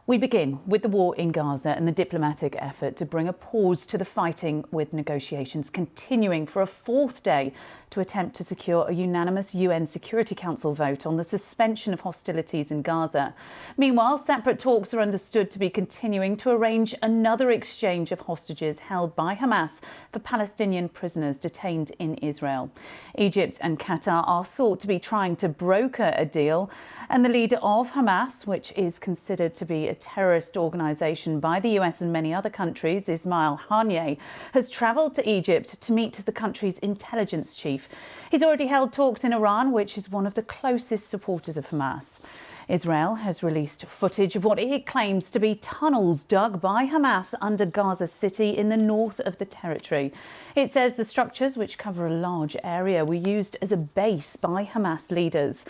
We begin with the war in Gaza and the diplomatic effort to bring a pause to the fighting, with negotiations continuing for a fourth day to attempt to secure a unanimous UN Security Council vote on the suspension of hostilities in Gaza. Meanwhile, separate talks are understood to be continuing to arrange another exchange of hostages held by Hamas for Palestinian prisoners detained in Israel. Egypt and Qatar are thought to be trying to broker a deal, and the leader of Hamas, which is considered to be a terrorist organisation by the US and many other countries, Ismail Haniyeh, has travelled to Egypt to meet the country's intelligence chief. He's already held talks in Iran, which is one of the closest supporters of Hamas. Israel has released footage of what it claims to be tunnels dug by Hamas under Gaza City in the north of the territory. It says the structures, which cover a large area, were used as a base by Hamas leaders.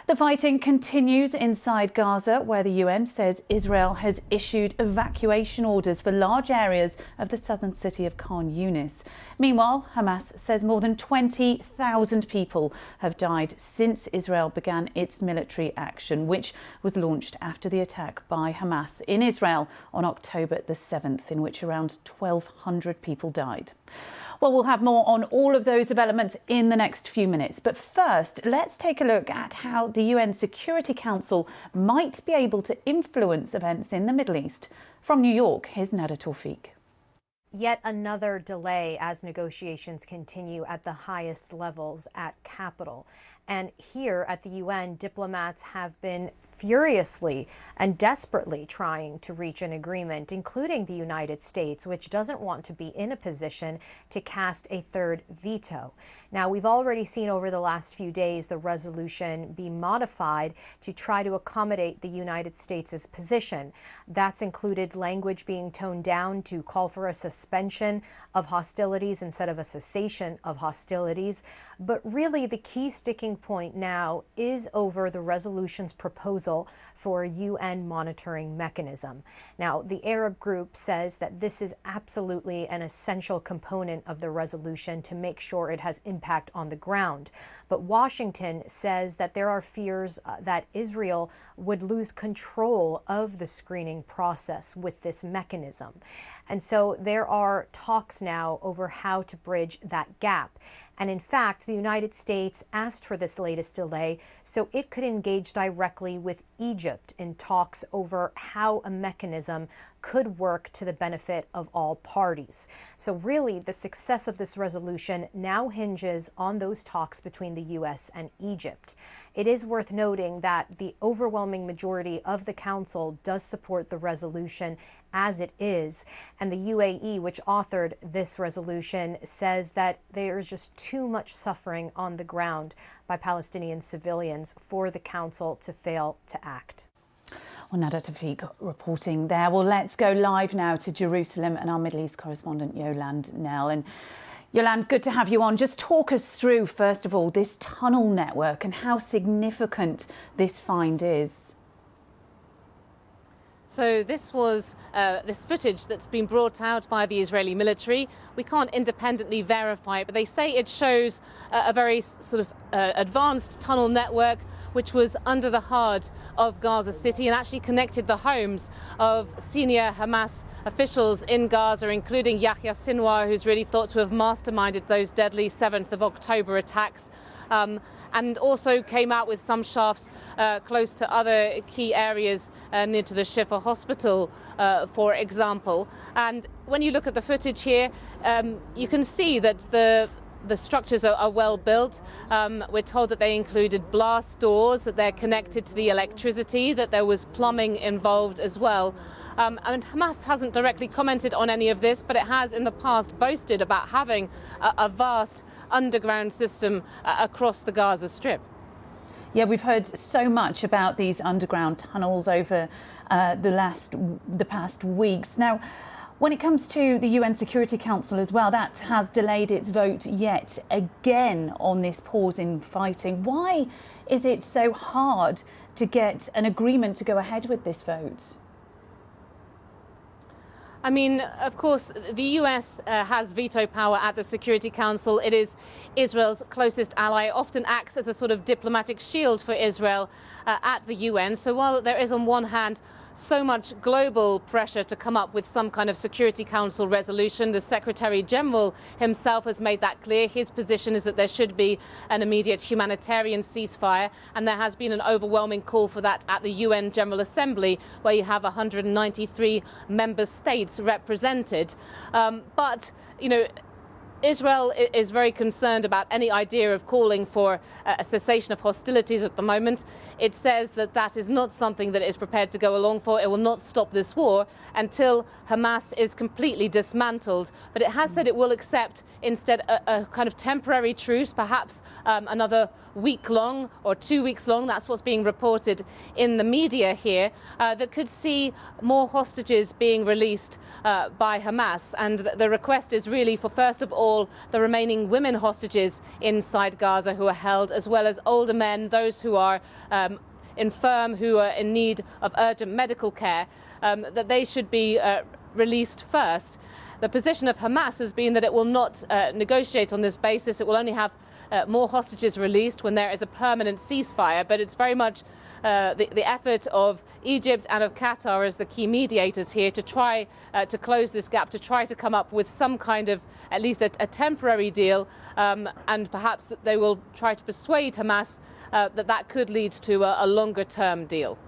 The fighting continues inside Gaza, where the UN says Israel has issued evacuation orders for large areas of the southern city of Khan Yunis. Meanwhile, Hamas says more than 20,000 people have died since Israel began its military action, which was launched after the attack by Hamas in Israel on October the 7th, in which around 1,200 people died. Well, we'll have more on all of those developments in the next few minutes. But first, let's take a look at how the UN Security Council might be able to influence events in the Middle East. From New York, here's Nada Tawfiq. Yet another delay as negotiations continue at the highest levels at Capitol. And here at the UN, diplomats have been furiously and desperately trying to reach an agreement, including the United States, which doesn't want to be in a position to cast a third veto. Now, we've already seen over the last few days the resolution be modified to try to accommodate the United States' position. That's included language being toned down to call for a suspension of hostilities instead of a cessation of hostilities. But really, the key sticking point now is over the resolution's proposal for a UN monitoring mechanism. Now, the Arab group says that this is absolutely an essential component of the resolution to make sure it has impact on the ground. But Washington says that there are fears that Israel would lose control of the screening process with this mechanism. And so there are talks now over how to bridge that gap. And in fact, the United States asked for this latest delay so it could engage directly with Egypt in talks over how a mechanism could work to the benefit of all parties. So really, the success of this resolution now hinges on those talks between the U.S. and Egypt. It is worth noting that the overwhelming majority of the Council does support the resolution as it is, and the UAE, which authored this resolution, says that there is just too much suffering on the ground by Palestinian civilians for the Council to fail to act. Well, Nada Tawfiq reporting there. Well, let's go live now to Jerusalem and our Middle East correspondent Yolande Knell. And Yolande, good to have you on. Just talk us through, first of all, this tunnel network and how significant this find is. So this was this footage that's been brought out by the Israeli military. We can't independently verify it, but they say it shows a very sort of advanced tunnel network which was under the heart of Gaza City and actually connected the homes of senior Hamas officials in Gaza, including Yahya Sinwar, who's really thought to have masterminded those deadly 7th of October attacks. And also came out with some shafts close to other key areas near to the Shifa hospital, for example. And when you look at the footage here, you can see that the structures are well built. We're told that they included blast doors, that they're connected to the electricity, that there was plumbing involved as well. And Hamas hasn't directly commented on any of this, but it has in the past boasted about having a vast underground system across the Gaza Strip. Yeah, we've heard so much about these underground tunnels over the past weeks. Now, when it comes to the UN Security Council as well, that has delayed its vote yet again on this pause in fighting. Why is it so hard to get an agreement to go ahead with this vote? I mean, of course, the US has veto power at the Security Council. It is Israel's closest ally, often acts as a sort of diplomatic shield for Israel at the UN. So while there is on one hand so much global pressure to come up with some kind of Security Council resolution, the Secretary General himself has made that clear. His position is that there should be an immediate humanitarian ceasefire, and there has been an overwhelming call for that at the UN General Assembly, where you have 193 member states represented. But, you know, Israel is very concerned about any idea of calling for a cessation of hostilities at the moment. It says that that is not something that it is prepared to go along for. It will not stop this war until Hamas is completely dismantled. But it has said it will accept instead a kind of temporary truce, perhaps another week long or 2 weeks long. That's what's being reported in the media here, that could see more hostages being released by Hamas. And the request is really for, first of all, the remaining women hostages inside Gaza who are held, as well as older men, those who are infirm, who are in need of urgent medical care, that they should be released first. The position of Hamas has been that it will not negotiate on this basis. It will only have more hostages released when there is a permanent ceasefire, but it's very much the effort of Egypt and of Qatar as the key mediators here to try to close this gap, to try to come up with some kind of at least a temporary deal, and perhaps that they will try to persuade Hamas that that could lead to a longer term deal.